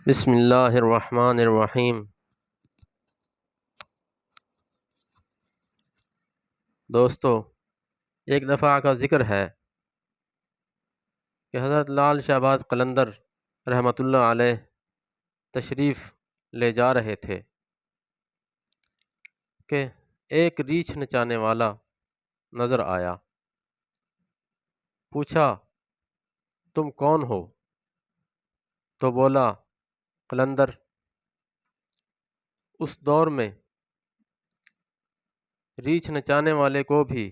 بسم اللہ الرحمن الرحیم۔ دوستو، ایک دفعہ کا ذکر ہے کہ حضرت لال شہباز قلندر رحمۃ اللہ علیہ تشریف لے جا رہے تھے کہ ایک ریچھ نچانے والا نظر آیا۔ پوچھا، تم کون ہو؟ تو بولا، قلندر۔ اس دور میں ریچھ نچانے والے کو بھی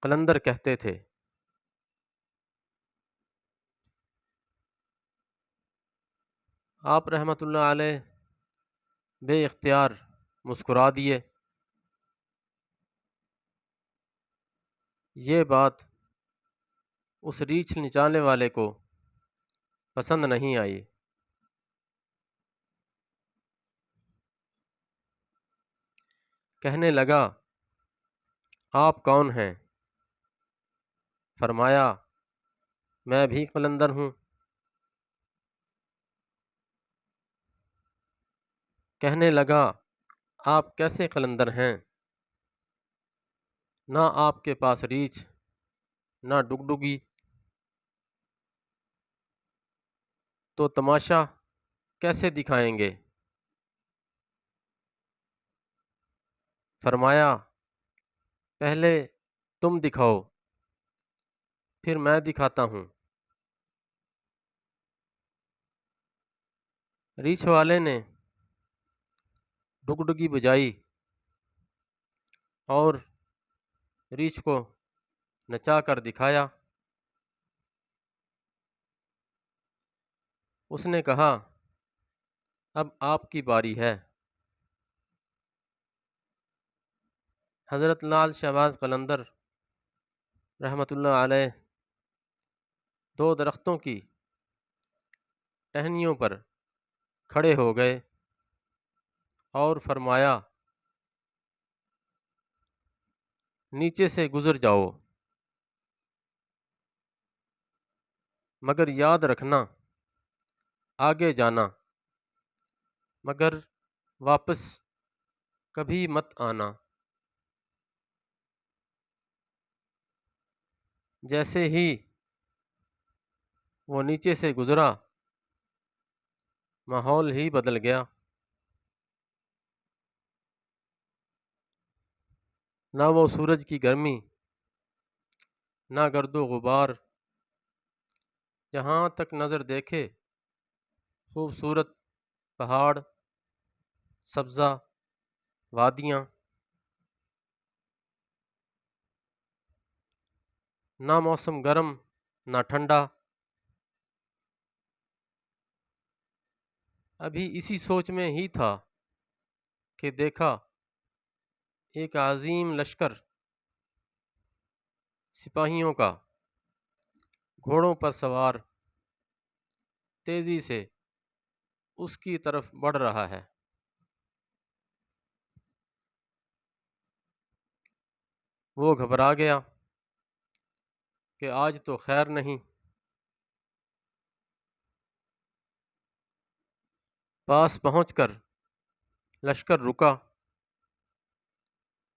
قلندر کہتے تھے۔ آپ رحمۃ اللہ علیہ بے اختیار مسکرا دیے۔ یہ بات اس ریچھ نچانے والے کو پسند نہیں آئی۔ کہنے لگا، آپ کون ہیں؟ فرمایا، میں بھی قلندر ہوں۔ کہنے لگا، آپ کیسے قلندر ہیں؟ نہ آپ کے پاس ریچھ نہ ڈگڈگی، تو تماشا کیسے دکھائیں گے؟ فرمایا، پہلے تم دکھاؤ، پھر میں دکھاتا ہوں۔ ریچھ والے نے ڈگڈگی بجائی اور ریچھ کو نچا کر دکھایا۔ اس نے کہا، اب آپ کی باری ہے۔ حضرت لال شہباز قلندر رحمۃ اللہ علیہ دو درختوں کی ٹہنیوں پر کھڑے ہو گئے اور فرمایا، نیچے سے گزر جاؤ، مگر یاد رکھنا آگے جانا، مگر واپس کبھی مت آنا۔ جیسے ہی وہ نیچے سے گزرا، ماحول ہی بدل گیا۔ نہ وہ سورج کی گرمی، نہ گرد و غبار، جہاں تک نظر دیکھے خوبصورت پہاڑ، سبزہ وادیاں، نہ موسم گرم نہ ٹھنڈا۔ ابھی اسی سوچ میں ہی تھا کہ دیکھا ایک عظیم لشکر سپاہیوں کا گھوڑوں پر سوار تیزی سے اس کی طرف بڑھ رہا ہے۔ وہ گھبرا گیا کہ آج تو خیر نہیں۔ پاس پہنچ کر لشکر رکا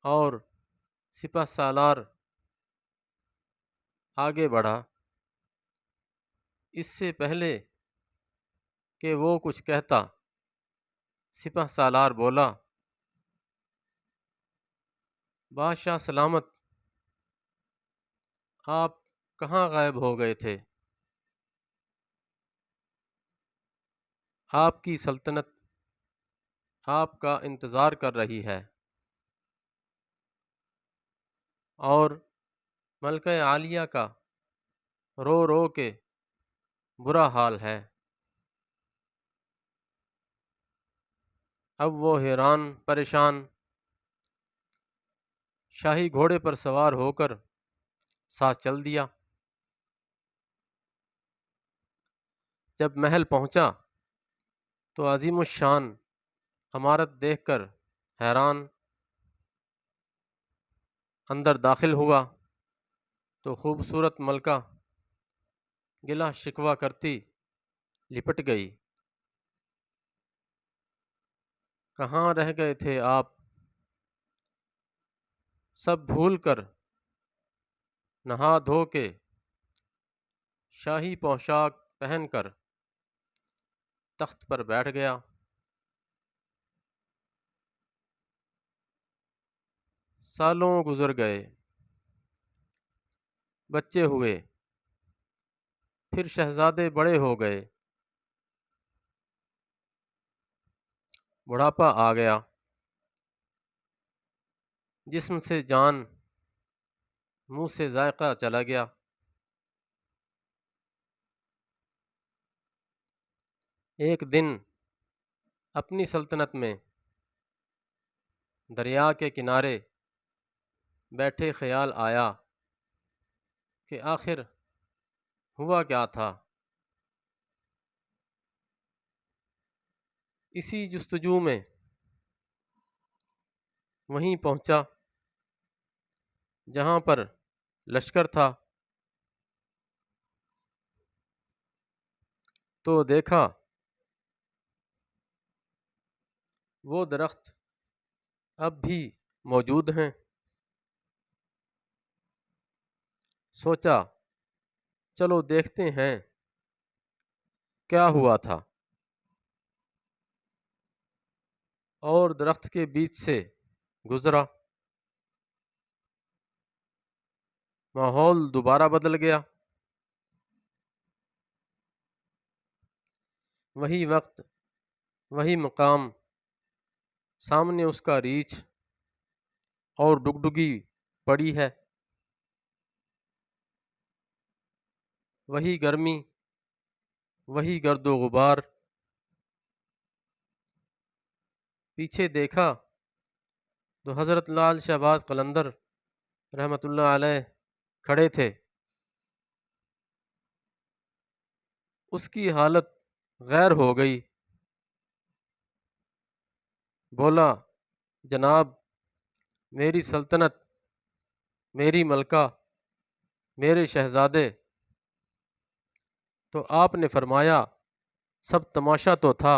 اور سپہ سالار آگے بڑھا۔ اس سے پہلے کہ وہ کچھ کہتا، سپہ سالار بولا، بادشاہ سلامت، آپ کہاں غائب ہو گئے تھے؟ آپ کی سلطنت آپ کا انتظار کر رہی ہے، اور ملکہ عالیہ کا رو رو کے برا حال ہے۔ اب وہ حیران پریشان شاہی گھوڑے پر سوار ہو کر ساتھ چل دیا۔ جب محل پہنچا تو عظیم الشان عمارت دیکھ کر حیران، اندر داخل ہوا تو خوبصورت ملکہ گلہ شکوہ کرتی لپٹ گئی کہاں رہ گئے تھے آپ، سب بھول کر نہا دھو کے شاہی پوشاک پہن کر تخت پر بیٹھ گیا۔ سالوں گزر گئے، بچے ہوئے، پھر شہزادے بڑے ہو گئے، بڑھاپا آ گیا، جسم سے جان، منہ سے ذائقہ چلا گیا۔ ایک دن اپنی سلطنت میں دریا کے کنارے بیٹھے خیال آیا کہ آخر ہوا کیا تھا۔ اسی جستجو میں وہیں پہنچا جہاں پر لشکر تھا، تو دیکھا وہ درخت اب بھی موجود ہیں۔ سوچا چلو دیکھتے ہیں کیا ہوا تھا، اور درخت کے بیچ سے گزرا۔ ماحول دوبارہ بدل گیا، وہی وقت، وہی مقام، سامنے اس کا ریچھ اور ڈگڈگی پڑی ہے، وہی گرمی، وہی گرد و غبار۔ پیچھے دیکھا تو حضرت لال شہباز قلندر رحمۃ اللہ علیہ کھڑے تھے۔ اس کی حالت غیر ہو گئی، بولا جناب، میری سلطنت، میری ملکہ، میرے شہزادے۔ تو آپ نے فرمایا سب تماشا تو تھا،